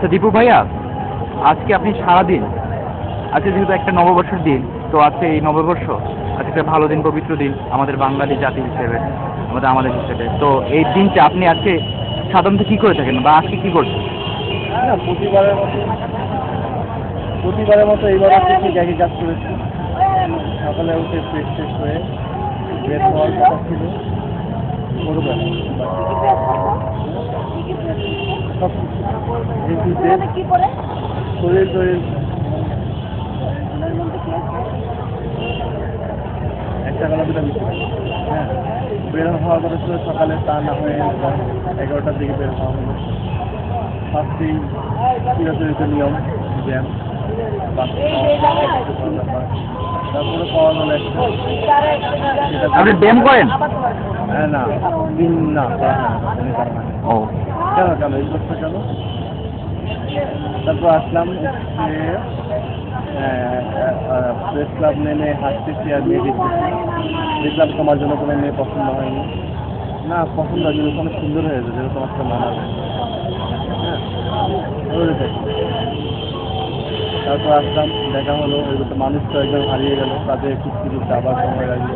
আচ্ছা দীপু ভাইয়া, আজকে আপনি সারাদিন, আজকে যেহেতু একটা নববর্ষের দিন, তো আজকে এই নববর্ষ, আজকে একটা ভালো দিন, পবিত্র দিন আমাদের বাঙালি জাতি হিসেবে, আমাদের হিসেবে। তো এই দিনটা আপনি আজকে সাধারণত কি করে থাকেন বা আজকে কি করছেন? না, প্রতিবারের মতো এইবারও ঠিক একই কাজ করেছি। সকালে উঠে ফ্রেশ ট্রেশ হয়ে বের হওয়ার কথা ছিল ভোরবেলা, সব শরীর টরীর একটা বেলা দুটা মিশে। হ্যাঁ, বের হওয়ার কথা ছিল সকালে, তা না হয়ে 11টার দিকে বের হওয়া হলো। ফার্স্টেই চিরাচরিত নিয়ম ব্যায়াম, তারপরে পাওয়া গেল একটা। আপনি ব্যায়াম করেন? হ্যাঁ, না দিন না ও কেন কেন এই বছর কেন? তারপর আসলাম প্রেস ক্লাব নেমে হাসতেছি আর মেয়ে দেখতেছি। দেখলাম তোমার জন্য কোনো মেয়ে পছন্দ হয়নি। না, পছন্দ হয় যেরকম অনেক সুন্দর হয়েছে, যেরকম একটা মানাবে। হ্যাঁ, তারপর আসলাম, দেখা হলো, এগুলো তো মানুষ তো একদম হারিয়ে গেল, তাদের কিছু আবার সময় লাগবে।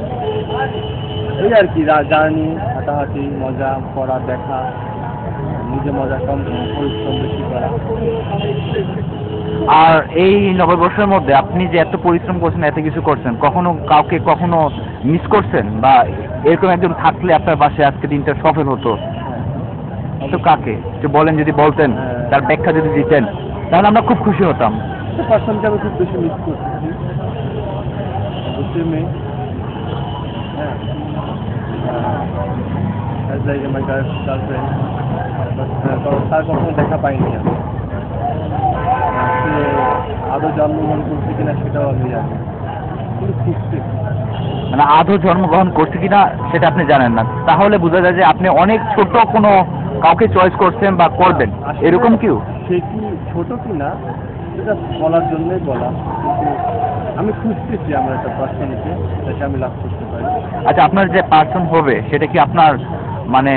এই আর কি, জার্নি, হাঁটাহাঁটি, মজা করা, দেখা, নিজে মজা কম, পরিশ্রম বেশি করা। আর এই নববর্ষের মধ্যে আপনি যে এত পরিশ্রম করছেন, এত কিছু করছেন, কাউকে কখনো মিস করছেন বা এরকম একজন থাকলে আপনার বাসায় আজকে দিনটা সফল হতো, তো কাকে একটু বলেন, যদি বলতেন, তার ব্যাখ্যা যদি দিতেন, তাহলে আমরা খুব খুশি হতাম। পার্সনকে আমি খুব বেশি মিস করতেছি, মেয়ে। হ্যাঁ, আমার গার্লফ্রেন্ড, তার কখনো দেখা পাইনি আমি। আদৌ জন্মগ্রহণ করছে কিনা সেটাও আমি জানি, কিন্তু খুঁজতে। মানে আদৌ জন্মগ্রহণ করছে কিনা সেটা আপনি জানেন না, তাহলে বোঝা যায় যে আপনি অনেক ছোট কোনো কাউকে চয়েস করছেন বা করবেন, এরকম কেউ? সে কি ছোট কিনা সেটা বলার জন্যই বলা, কিন্তু আমি খুঁজতেছি আমার একটা পার্সনকে, যাকে আমি লাভ করতে পারি। আচ্ছা, আপনার যে পার্সন হবে সেটা কি আপনার মানে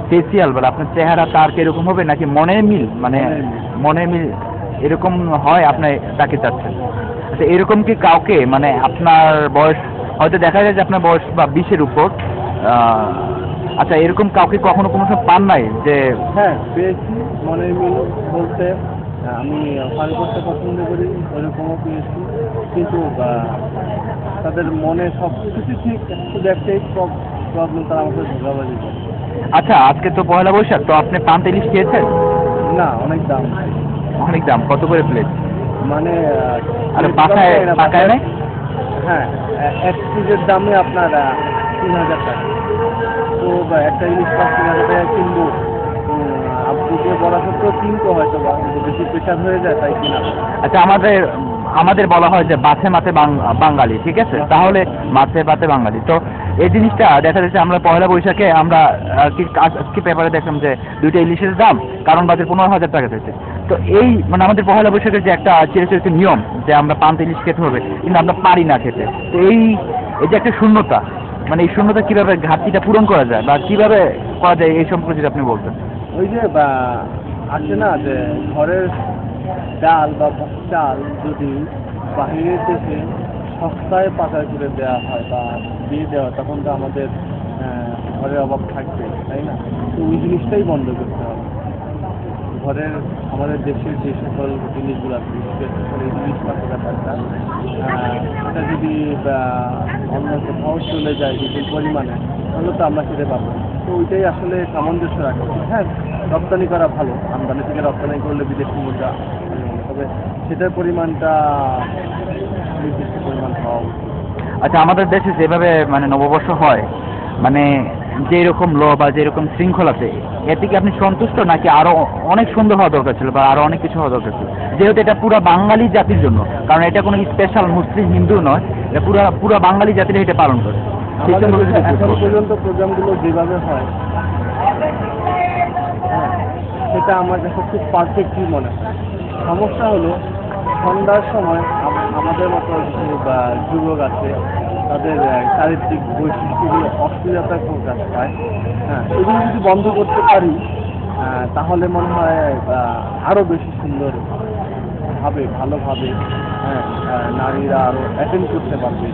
স্পেশাল, বলে আপনার চেহারা তার কিরকম হবে, নাকি মনের মিল, মানে মনের মিল এরকম হয় আপনি তাকে চাচ্ছেন? আচ্ছা, এরকম কি কাউকে, মানে আপনার বয়স হয়তো দেখা যায় যে আপনার বয়স বা 20-এর উপর, আচ্ছা এরকম কাউকে কখনো কোনো সময় পান নাই যে? হ্যাঁ, পেয়েছি। মনের মিল বলতে আমি ফান করতে পছন্দ করি, ওরকমও পেয়েছি, কিন্তু তাদের মনে সব কিছু ঠিক, শুধু একটাই প্রবলেম, তারা আমাকে ধোঁকাবাজি করে। আচ্ছা, আজকে তো পয়লা বৈশাখ, তো আপনি পান্তা ইলিশ খেয়েছেন? না, অনেক দাম। অনেক দাম? কত করে প্লেট? মানে আরে পাকায় নাই? হ্যাঁ, এক পিসের দামে আপনার 3000 টাকা। তো একটা ইলিশ মাছ 3000 টাকা কিনবো, আপুকে বলা সত্ত্বেও কিনতো হয়তো, বা বেশি প্রেশার হয়ে যায় তাই কিনা। আচ্ছা, আমাদের বলা হয় যে বাছে মাছে বাঙালি, ঠিক আছে, তাহলে মাছে ভাতে বাঙালি। তো এই জিনিসটা দেখা যাচ্ছে আমরা পয়লা বৈশাখে আমরা কি পেপারে দেখলাম যে 2টা ইলিশের দাম কারণ বাজার 15,000 টাকা থেকে। তো এই মানে আমাদের পয়লা বৈশাখের যে একটা চিরচরিত নিয়ম যে আমরা পান্তা ইলিশ খেতে হবে, কিন্তু আমরা পারি না খেতে। তো এই যে একটা শূন্যতা, মানে এই শূন্যতা কিভাবে, ঘাটতিটা পূরণ করা যায় বা কিভাবে করা যায়, এই সম্পর্কে যদি আপনি বলতেন। ওই যে আছে না যে ঘরের ডাল বা চাল যদি বাহিরের দেশে সস্তায় পাচার করে দেওয়া হয় বা দিয়ে দেওয়া হয়, তখন তো আমাদের ঘরের অভাব থাকবে, তাই না? তো ওই জিনিসটাই বন্ধ করতে হবে। ঘরের আমাদের দেশের যে সকল জিনিসগুলো আছে, বিশেষ করে এই জিনিসপাতির ব্যাপারটা, সেটা যদি অন্য কোথাও চলে যায় বিপুল পরিমাণে, তাহলে তো আমরা খেতে পারবো। তো ওইটাই আসলে সামঞ্জস্য রাখা উচিত। হ্যাঁ, রপ্তানি করা ভালো, আমদানি থেকে রপ্তানি করলে বিদেশি মুদ্রা, তবে সেটার পরিমাণটা নির্দিষ্ট পরিমাণ হওয়া উচিত। আচ্ছা, আমাদের দেশে যেভাবে মানে নববর্ষ হয়, মানে যেরকম ল বা যেরকম শৃঙ্খলাতে, এতে কি আপনি সন্তুষ্ট, নাকি আরো অনেক সুন্দর হওয়া দরকার ছিল বা আরো অনেক কিছু হওয়া দরকার ছিল? যেহেতু এটা পুরো বাঙালি জাতির জন্য, কারণ এটা কোনো স্পেশাল মুসলিম হিন্দু নয়, এটা পুরো বাঙালি জাতির এটা পালন করে। এখন পর্যন্ত প্রোগ্রামগুলো যেভাবে হয়, সেটা আমার কাছে খুব পারফেক্টলি মনে হয়। সমস্যা হলো সন্ধ্যার সময় আমাদের মতো কিছু যুবক আছে, তাদের চারিত্রিক বৈশিষ্ট্যগুলো অস্থিরতার প্রকাশ পায়। হ্যাঁ, এগুলো যদি বন্ধ করতে পারি তাহলে মনে হয় আরও বেশি সুন্দর ভালোভাবে নারীরা আরও অ্যাটেন্ড করতে পারবে।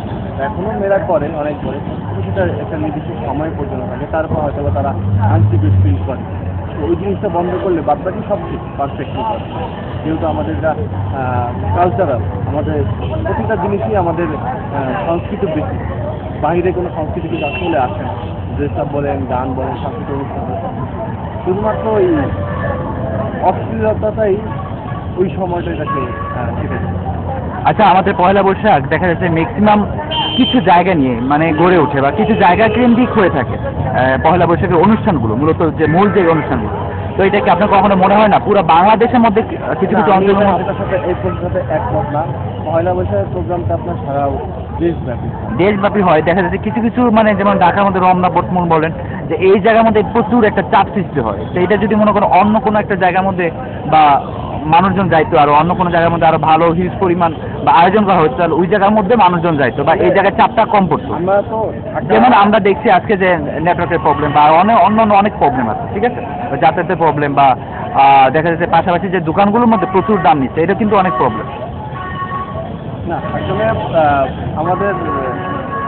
এখনও মেয়েরা করে, অনেক করে, কিন্তু সেটা একটা নির্দিষ্ট সময় পর্যন্ত থাকে, তারপর হয়তো তারা আনসিকিউর ফিল করে। তো ওই জিনিসটা বন্ধ করলে বাদবাকি সব ঠিক পারফেক্টলি করে। যেহেতু আমাদের যা কালচারাল, আমাদের প্রতিটা জিনিসই আমাদের সংস্কৃতি বেশি, বাইরে কোনো সংস্কৃতি কিন্তু আসলে আসে না। ড্রেসআপ বলেন, গান বলেন, সাংস্কৃতিক অনুষ্ঠান বলেন, শুধুমাত্র ওই অশ্লীলতাটাই ওই সময়টাকে কেটে দেয়। আচ্ছা, আমাদের পয়লা বৈশাখ দেখা যাচ্ছে ম্যাক্সিমাম কিছু জায়গা নিয়ে মানে গড়ে ওঠে বা কিছু জায়গা কেন্দ্রিক হয়ে থাকে পয়লা বৈশাখের অনুষ্ঠানগুলো, মূলত যে মূল যে অনুষ্ঠানগুলো। তো এটা কি আপনার কখনো মনে হয় না পুরো বাংলাদেশের মধ্যে কিছু কিছু আমি অঞ্চলের মধ্যে এটার সাথে এই সাথে একমত না। পয়লা বৈশাখের প্রোগ্রামটা আপনার সারা দেশব্যাপী হয়। দেশব্যাপী হয়, দেখা যাচ্ছে কিছু কিছু মানে যেমন ঢাকার মধ্যে রমনা বটমূল বলেন, যে এই জায়গার মধ্যে প্রচুর একটা চাপ সৃষ্টি হয়। তো এটা যদি মনে করো অন্য কোনো একটা জায়গার মধ্যে বা মানুষজন যাইতো, আর অন্য কোনো জায়গার মধ্যে আরো ভালো হিউজ পরিমাণ বা আয়োজন করা হচ্ছে, তাহলে ওই জায়গার মধ্যে মানুষজন যাইতো বা এই জায়গায় চাপটা কম পড়তো। আমরা তো যেমন আমরা দেখছি আজকে যে নেটওয়ার্কের প্রবলেম বা অন্য অনেক প্রবলেম আছে, ঠিক আছে, যাতায়াতের প্রবলেম বা দেখা যাচ্ছে পাশাপাশি যে দোকানগুলোর মধ্যে প্রচুর দাম নিচ্ছে, এটা কিন্তু অনেক প্রবলেম। না, আসলে আমাদের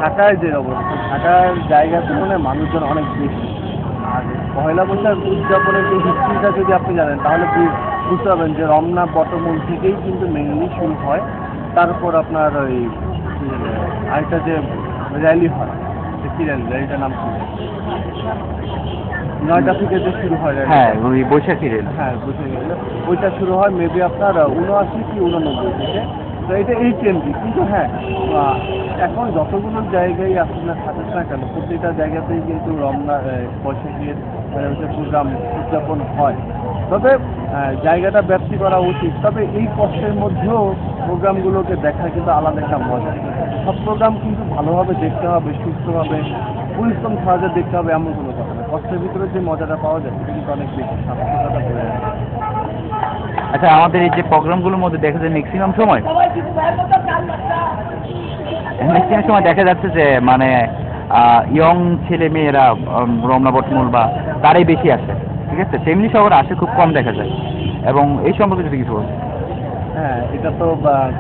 ঢাকায় যে অবস্থা, ঢাকার জায়গা তুলনায় মানুষজন অনেক বেশি। আর পয়লা বৈশাখ উদযাপনের যে হিস্ট্রিটা যদি আপনি জানেন, তাহলে বুঝতে পারবেন যে রমনা বটমূল থেকেই কিন্তু মেইনলি শুরু হয়। তারপর আপনার ওই আরেকটা যে র্যালি হয়, কি র্যালিটার নাম কি, 9টা থেকে যে শুরু হয় র্যালি। হ্যাঁ, ওই বৈশাখী রেল। হ্যাঁ, বৈশাখী রেল, ওইটা শুরু হয় মেবি আপনার 79 কি 89 থেকে। তো এটা এই কেন্দ্রিক, কিন্তু হ্যাঁ, এখন যতগুলো জায়গায় আসলে থাকুক না কেন, প্রত্যেকটা জায়গাতেই কিন্তু রমনা বৈশাখীর প্রোগ্রাম উদযাপন হয়। তবে জায়গাটা ব্যাপ্তি করা উচিত। তবে এই কষ্টের মধ্যেও প্রোগ্রামগুলোকে দেখা কিন্তু আলাদা একটা মজা। সব প্রোগ্রাম কিন্তু ভালোভাবে দেখতে হবে, সুস্থভাবে পরিশ্রম ছাড়া দেখতে হবে এমন কোনো কথা না। কষ্টের ভিতরে যে মজাটা পাওয়া যায় সেটা কিন্তু অনেক বেশি সার্থকতা বয়ে আনে। আচ্ছা, আমাদের এই যে প্রোগ্রামগুলোর মধ্যে দেখা যায় ম্যাক্সিমাম সময় দেখা যাচ্ছে যে মানে ইয়ং ছেলে মেয়েরা রমনা বটমূল বা তারাই বেশি আসে, ঠিক আছে, ফ্যামিলি শহরে আসে খুব কম দেখা যায়। এবং এই সম্পর্কে যদি কিছু বলুন। হ্যাঁ, এটা তো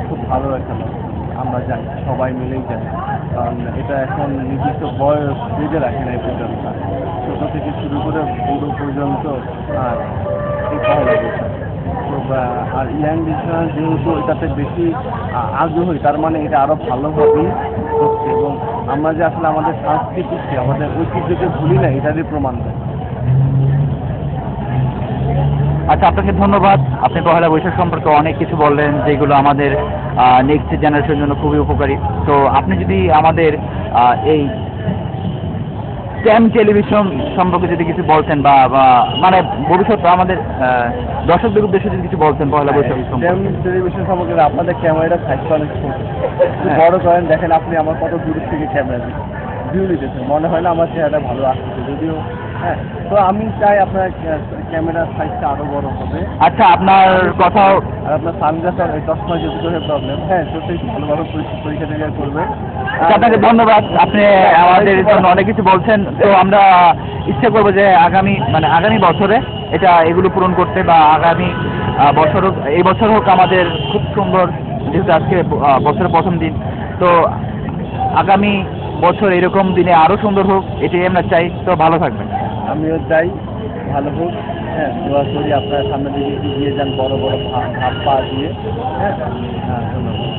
খুব ভালো একটা লক্ষণ। আমরা জানি, সবাই মিলেই জানি, কারণ এটা এখন নির্দিষ্ট বয়স বেঁধে রাখে না এই প্রোগ্রামটা। ছোটো থেকে শুরু করে বুড়ো পর্যন্ত এই পয়লা বৈশাখ। তো আর ইয়াং জেনারেশন যেহেতু এটাতে বেশি আগ্রহী, তার মানে এটা আরও ভালোভাবেই হচ্ছে। এবং আমরা যে আসলে আমাদের সংস্কৃতিকে, আমাদের ঐতিহ্যকে ভুলি না, এটারই প্রমাণ দেয়। আচ্ছা, আপনাকে ধন্যবাদ। আপনি পয়লা বৈশাখ সম্পর্কে অনেক কিছু বললেন যেগুলো আমাদের নেক্সট জেনারেশনের জন্য খুবই উপকারী। তো আপনি যদি আমাদের এই স্ট্যাম টেলিভিশন সম্পর্কে যদি কিছু বলতেন বা মানে ভবিষ্যৎ আমাদের দর্শকদের উদ্দেশ্যে যদি কিছু বলতেন পয়লা বৈশাখ সম্পর্কে। টেলিভিশন সম্পর্কে আপনাদের ক্যামেরাটা সাইজটা অনেক ছোট, বড় করেন, দেখেন আপনি আমার কত দূর থেকে ক্যামেরা ভিউ নিতেছেন, মনে হয় না আমার চেহারাটা ভালো আসছে যদিও। হ্যাঁ, তো আমি চাই আপনার ক্যামেরার সাইজটা আরো বড় হবে। আচ্ছা, আপনার কথাও আর আপনার সানগ্লাস আর চশমা যদি করে প্রবলেম, হ্যাঁ, সত্যি ভালোভাবে পরীক্ষা নিরীক্ষা করবে। আপনাকে ধন্যবাদ, আপনি আমাদের জন্য অনেক কিছু বলছেন। তো আমরা ইচ্ছা করবো যে আগামী বছরে এগুলো পূরণ করতে, বা আগামী বছর হোক, এই বছর হোক আমাদের খুব সুন্দর, যেহেতু আজকে বছরের প্রথম দিন। তো আগামী বছর এরকম দিনে আরো সুন্দর হোক, এটাই আমরা চাই। তো ভালো থাকবেন। আমিও চাই ভালো হোক। হ্যাঁ, দোয়া করি আপনার সামনে দিকে এগিয়ে যান, বড় বড় ভাব পা দিয়ে। হ্যাঁ, ধন্যবাদ।